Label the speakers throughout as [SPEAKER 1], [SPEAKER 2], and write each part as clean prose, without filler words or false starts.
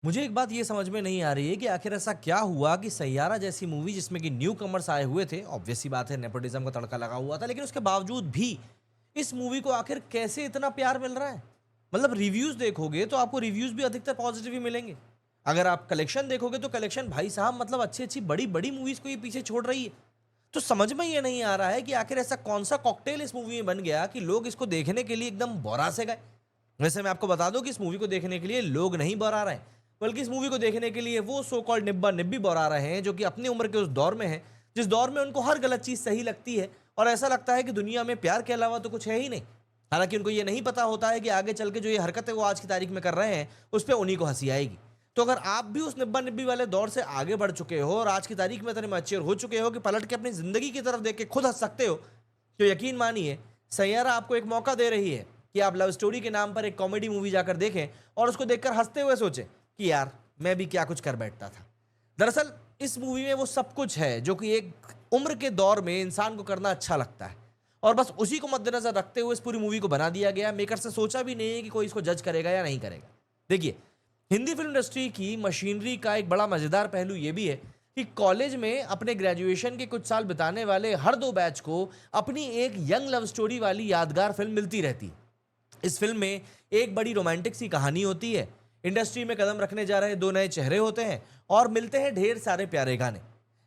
[SPEAKER 1] मुझे एक बात ये समझ में नहीं आ रही है कि आखिर ऐसा क्या हुआ कि सैयारा जैसी मूवी जिसमें कि न्यू कमर्स आए हुए थे, ऑब्वियस सी बात है नेपोटिज्म का तड़का लगा हुआ था, लेकिन उसके बावजूद भी इस मूवी को आखिर कैसे इतना प्यार मिल रहा है? मतलब रिव्यूज देखोगे तो आपको रिव्यूज भी अधिकतर पॉजिटिव ही मिलेंगे। अगर आप कलेक्शन देखोगे तो कलेक्शन भाई साहब मतलब अच्छी अच्छी बड़ी बड़ी मूवीज को ये पीछे छोड़ रही है। तो समझ में ये नहीं आ रहा है कि आखिर ऐसा कौन सा कॉकटेल इस मूवी में बन गया कि लोग इसको देखने के लिए एकदम बोरा से गए। वैसे मैं आपको बता दूं कि इस मूवी को देखने के लिए लोग नहीं बौरा रहे हैं, बल्कि इस मूवी को देखने के लिए वो सो कॉल्ड निब्बा निब्बी बौरा रहे हैं जो कि अपनी उम्र के उस दौर में हैं, जिस दौर में उनको हर गलत चीज सही लगती है और ऐसा लगता है कि दुनिया में प्यार के अलावा तो कुछ है ही नहीं। हालांकि उनको ये नहीं पता होता है कि आगे चल के जो ये हरकतें वो आज की तारीख में कर रहे हैं उस पर उन्हीं को हंसी आएगी। तो अगर आप भी उस निब्बा निब्बी वाले दौर से आगे बढ़ चुके हो और आज की तारीख में इतने मैच्योर हो चुके हो कि पलट के अपनी जिंदगी की तरफ देख के खुद हंस सकते हो, तो यकीन मानिए सैयारा आपको एक मौका दे रही है कि आप लव स्टोरी के नाम पर एक कॉमेडी मूवी जाकर देखें और उसको देखकर हंसते हुए सोचें कि यार मैं भी क्या कुछ कर बैठता था। दरअसल इस मूवी में वो सब कुछ है जो कि एक उम्र के दौर में इंसान को करना अच्छा लगता है, और बस उसी को मद्देनजर रखते हुए इस पूरी मूवी को बना दिया गया। मेकर से सोचा भी नहीं है कि कोई इसको जज करेगा या नहीं करेगा। देखिए, हिंदी फिल्म इंडस्ट्री की मशीनरी का एक बड़ा मजेदार पहलू यह भी है कि कॉलेज में अपने ग्रेजुएशन के कुछ साल बिताने वाले हर दो बैच को अपनी एक यंग लव स्टोरी वाली यादगार फिल्म मिलती रहती है। इस फिल्म में एक बड़ी रोमांटिक सी कहानी होती है, इंडस्ट्री में कदम रखने जा रहे दो नए चेहरे होते हैं और मिलते हैं ढेर सारे प्यारे गाने।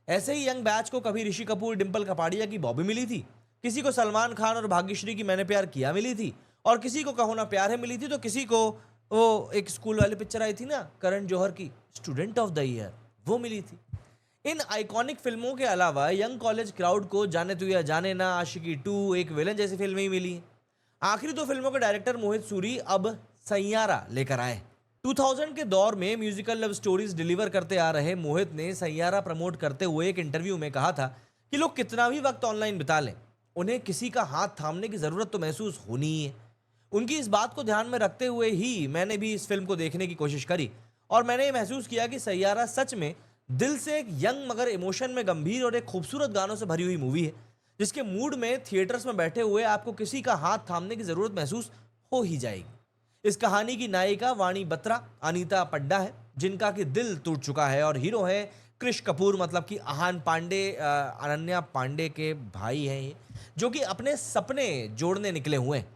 [SPEAKER 1] ऐसे ही यंग बैच को कभी ऋषि कपूर डिंपल कपाड़िया की बॉबी मिली थी, किसी को सलमान खान और भाग्यश्री की मैंने प्यार किया मिली थी, और किसी को कहो ना प्यार है मिली थी, तो किसी को वो एक स्कूल वाली पिक्चर आई थी ना करण जौहर की, स्टूडेंट ऑफ द ईयर, वो मिली थी। इन आइकॉनिक फिल्मों के अलावा यंग कॉलेज क्राउड को जाने तू या जाने ना, आशिकी टू, एक विलन जैसी फिल्में ही मिली हैं। आखिरी दो फिल्मों के डायरेक्टर मोहित सूरी अब सैयारा लेकर आए। 2000 के दौर में म्यूजिकल लव स्टोरीज डिलीवर करते आ रहे मोहित ने सैयारा प्रमोट करते हुए एक इंटरव्यू में कहा था कि लोग कितना भी वक्त ऑनलाइन बिता लें, उन्हें किसी का हाथ थामने की जरूरत तो महसूस होनी ही है। उनकी इस बात को ध्यान में रखते हुए ही मैंने भी इस फिल्म को देखने की कोशिश करी, और मैंने ये महसूस किया कि सैयारा सच में दिल से एक यंग मगर इमोशन में गंभीर और एक खूबसूरत गानों से भरी हुई मूवी है, जिसके मूड में थिएटर्स में बैठे हुए आपको किसी का हाथ थामने की जरूरत महसूस हो ही जाएगी। इस कहानी की नायिका वाणी बत्रा अनीता पड्डा है, जिनका कि दिल टूट चुका है, और हीरो है कृष कपूर, मतलब कि आहान पांडे, अनन्या पांडे के भाई हैं ये, जो कि अपने सपने जोड़ने निकले हुए हैं।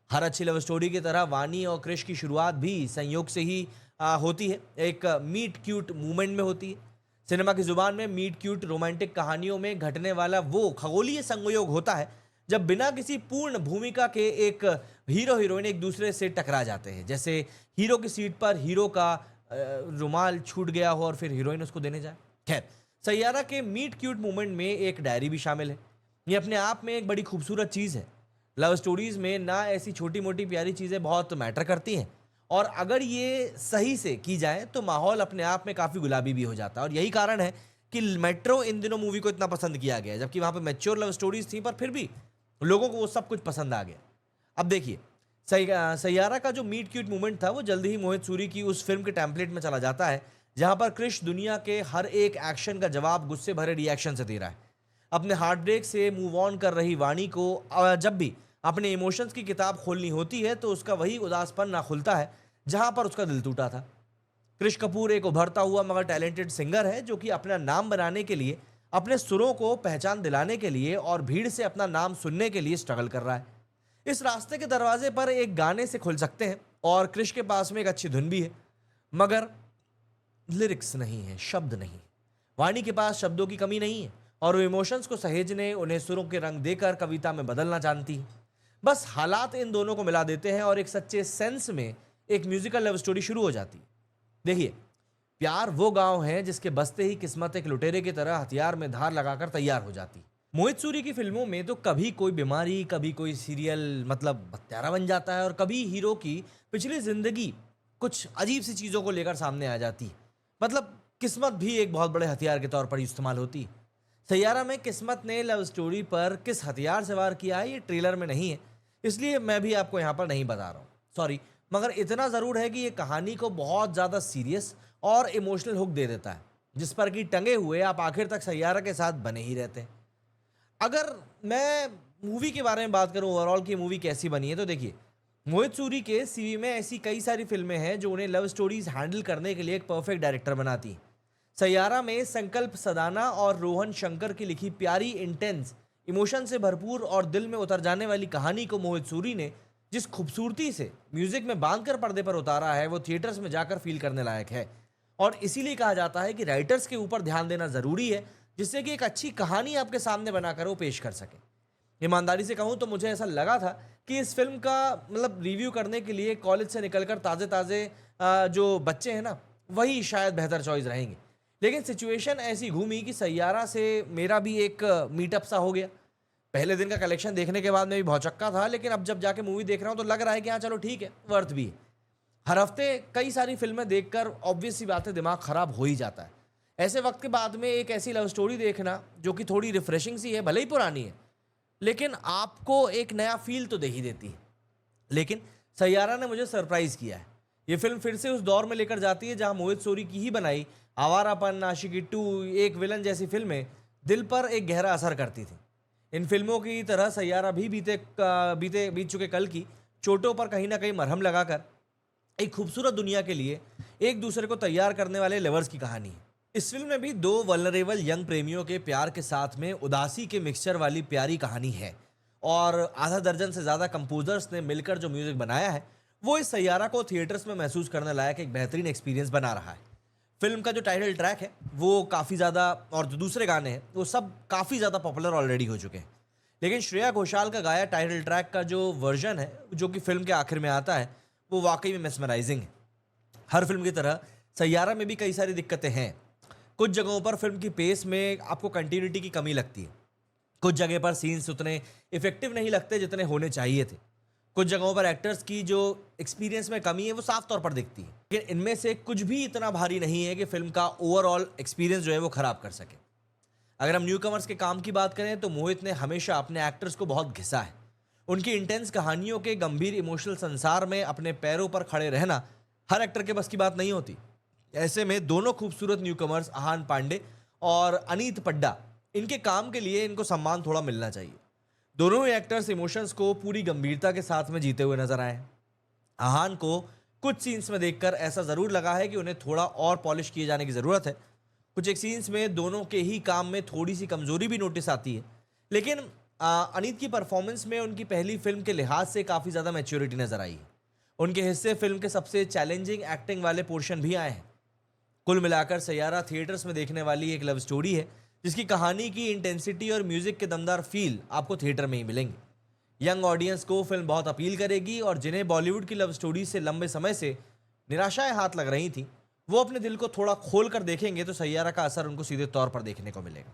[SPEAKER 1] हर अच्छी लव स्टोरी की तरह वानी और क्रिश की शुरुआत भी संयोग से ही होती है, एक मीट क्यूट मूवमेंट में होती है। सिनेमा की जुबान में मीट क्यूट रोमांटिक कहानियों में घटने वाला वो खगोलीय संयोग होता है जब बिना किसी पूर्ण भूमिका के एक हीरो हीरोइन एक दूसरे से टकरा जाते हैं, जैसे हीरो की सीट पर हीरो का रुमाल छूट गया हो और फिर हीरोइन उसको देने जाए। खैर, सैयारा के मीट क्यूट मूवमेंट में एक डायरी भी शामिल है। ये अपने आप में एक बड़ी खूबसूरत चीज़ है। लव स्टोरीज में ना ऐसी छोटी मोटी प्यारी चीज़ें बहुत मैटर करती हैं, और अगर ये सही से की जाए तो माहौल अपने आप में काफ़ी गुलाबी भी हो जाता है। और यही कारण है कि मेट्रो इन दिनों मूवी को इतना पसंद किया गया है, जबकि वहाँ पे मैच्योर लव स्टोरीज थी, पर फिर भी लोगों को वो सब कुछ पसंद आ गया। अब देखिए, सैयारा का जो मीट क्यूट मूवमेंट था वो जल्दी ही मोहित सूरी की उस फिल्म के टेम्पलेट में चला जाता है, जहाँ पर क्रिश दुनिया के हर एक एक्शन का जवाब गुस्से भरे रिएक्शन से दे रहा है। अपने हार्ट ब्रेक से मूव ऑन कर रही वाणी को जब भी अपने इमोशंस की किताब खोलनी होती है तो उसका वही उदास पन्ना खुलता है जहां पर उसका दिल टूटा था। कृष कपूर एक उभरता हुआ मगर टैलेंटेड सिंगर है, जो कि अपना नाम बनाने के लिए, अपने सुरों को पहचान दिलाने के लिए और भीड़ से अपना नाम सुनने के लिए स्ट्रगल कर रहा है। इस रास्ते के दरवाजे पर एक गाने से खुल सकते हैं, और कृष के पास में एक अच्छी धुन भी है, मगर लिरिक्स नहीं है, शब्द नहीं। वाणी के पास शब्दों की कमी नहीं है, और वो इमोशंस को सहेजने, उन्हें सुरों के रंग देकर कविता में बदलना जानती है। बस हालात इन दोनों को मिला देते हैं और एक सच्चे सेंस में एक म्यूजिकल लव स्टोरी शुरू हो जाती है। देखिए, प्यार वो गांव है जिसके बसते ही किस्मत एक लुटेरे की तरह हथियार में धार लगाकर तैयार हो जाती है। मोहित सूरी की फिल्मों में तो कभी कोई बीमारी, कभी कोई सीरियल मतलब हत्यारा बन जाता है, और कभी हीरो की पिछली जिंदगी कुछ अजीब सी चीज़ों को लेकर सामने आ जाती है। मतलब किस्मत भी एक बहुत बड़े हथियार के तौर पर इस्तेमाल होती है। सैयारा में किस्मत ने लव स्टोरी पर किस हथियार से वार किया है ये ट्रेलर में नहीं है, इसलिए मैं भी आपको यहाँ पर नहीं बता रहा हूँ, सॉरी। मगर इतना ज़रूर है कि ये कहानी को बहुत ज़्यादा सीरियस और इमोशनल हुक दे देता है, जिस पर कि टंगे हुए आप आखिर तक सैयारा के साथ बने ही रहते हैं। अगर मैं मूवी के बारे में बात करूं, ओवरऑल की मूवी कैसी बनी है, तो देखिए, मोहित सूरी के सीवी में ऐसी कई सारी फिल्में हैं जो उन्हें लव स्टोरीज हैंडल करने के लिए एक परफेक्ट डायरेक्टर बनाती हैं। सैयारा में संकल्प सदाना और रोहन शंकर की लिखी प्यारी, इंटेंस, इमोशन से भरपूर और दिल में उतर जाने वाली कहानी को मोहित सूरी ने जिस खूबसूरती से म्यूजिक में बांधकर पर्दे पर उतारा है, वो थिएटर्स में जाकर फील करने लायक है। और इसीलिए कहा जाता है कि राइटर्स के ऊपर ध्यान देना जरूरी है, जिससे कि एक अच्छी कहानी आपके सामने बनाकर वो पेश कर सके। ईमानदारी से कहूँ तो मुझे ऐसा लगा था कि इस फिल्म का मतलब रिव्यू करने के लिए कॉलेज से निकलकर ताज़े ताज़े जो बच्चे हैं ना, वही शायद बेहतर चॉइस रहेंगे। लेकिन सिचुएशन ऐसी घूमी कि सैयारा से मेरा भी एक मीटअप सा हो गया। पहले दिन का कलेक्शन देखने के बाद मैं भी भौचक्का था, लेकिन अब जब जाके मूवी देख रहा हूँ तो लग रहा है कि हाँ चलो ठीक है, वर्थ भी है। हर हफ्ते कई सारी फिल्में देखकर ऑब्वियस सी बात है दिमाग खराब हो ही जाता है। ऐसे वक्त के बाद में एक ऐसी लव स्टोरी देखना जो कि थोड़ी रिफ्रेशिंग सी है, भले ही पुरानी है, लेकिन आपको एक नया फील तो दे ही देती है। लेकिन सैयारा ने मुझे सरप्राइज किया है। ये फिल्म फिर से उस दौर में लेकर जाती है जहां मोहित सूरी की ही बनाई आवारापन, आशिकी 2, एक विलन जैसी फिल्में दिल पर एक गहरा असर करती थी। इन फिल्मों की तरह सैयारा भी बीत चुके कल की चोटों पर कहीं ना कहीं मरहम लगाकर एक खूबसूरत दुनिया के लिए एक दूसरे को तैयार करने वाले लवर्स की कहानी है। इस फिल्म में भी दो वल्नरेबल यंग प्रेमियों के प्यार के साथ में उदासी के मिक्सचर वाली प्यारी कहानी है, और आधा दर्जन से ज़्यादा कंपोजर्स ने मिलकर जो म्यूज़िक बनाया है वो इस सैयारा को थिएटर्स में महसूस करने लायक एक बेहतरीन एक्सपीरियंस बना रहा है। फिल्म का जो टाइटल ट्रैक है वो काफ़ी ज़्यादा, और जो दूसरे गाने हैं वो सब काफ़ी ज़्यादा पॉपुलर ऑलरेडी हो चुके हैं, लेकिन श्रेया घोषाल का गाया टाइटल ट्रैक का जो वर्जन है जो कि फिल्म के आखिर में आता है वो वाकई में मेस्मराइजिंग है। हर फिल्म की तरह सैयारा में भी कई सारी दिक्कतें हैं। कुछ जगहों पर फिल्म की पेस में आपको कंटिन्यूटी की कमी लगती है, कुछ जगह पर सीन्स उतने इफेक्टिव नहीं लगते जितने होने चाहिए थे, कुछ जगहों पर एक्टर्स की जो एक्सपीरियंस में कमी है वो साफ तौर पर दिखती है, लेकिन इनमें से कुछ भी इतना भारी नहीं है कि फिल्म का ओवरऑल एक्सपीरियंस जो है वो खराब कर सके। अगर हम न्यू कमर्स के काम की बात करें तो मोहित ने हमेशा अपने एक्टर्स को बहुत घिसा है। उनकी इंटेंस कहानियों के गंभीर इमोशनल संसार में अपने पैरों पर खड़े रहना हर एक्टर के बस की बात नहीं होती। ऐसे में दोनों खूबसूरत न्यू कमर्स आहान पांडे और अनीत पड्डा, इनके काम के लिए इनको सम्मान थोड़ा मिलना चाहिए। दोनों ही एक्टर्स इमोशंस को पूरी गंभीरता के साथ में जीते हुए नजर आए हैं। आहान को कुछ सीन्स में देखकर ऐसा ज़रूर लगा है कि उन्हें थोड़ा और पॉलिश किए जाने की ज़रूरत है। कुछ एक सीन्स में दोनों के ही काम में थोड़ी सी कमज़ोरी भी नोटिस आती है, लेकिन अनीत की परफॉर्मेंस में उनकी पहली फिल्म के लिहाज से काफ़ी ज़्यादा मैच्योरिटी नज़र आई है। उनके हिस्से फिल्म के सबसे चैलेंजिंग एक्टिंग वाले पोर्शन भी आए हैं। कुल मिलाकर सैयारा थिएटर्स में देखने वाली एक लव स्टोरी है जिसकी कहानी की इंटेंसिटी और म्यूजिक के दमदार फील आपको थिएटर में ही मिलेंगे। यंग ऑडियंस को फिल्म बहुत अपील करेगी, और जिन्हें बॉलीवुड की लव स्टोरी से लंबे समय से निराशाएं हाथ लग रही थी, वो अपने दिल को थोड़ा खोल कर देखेंगे तो सैयारा का असर उनको सीधे तौर पर देखने को मिलेगा।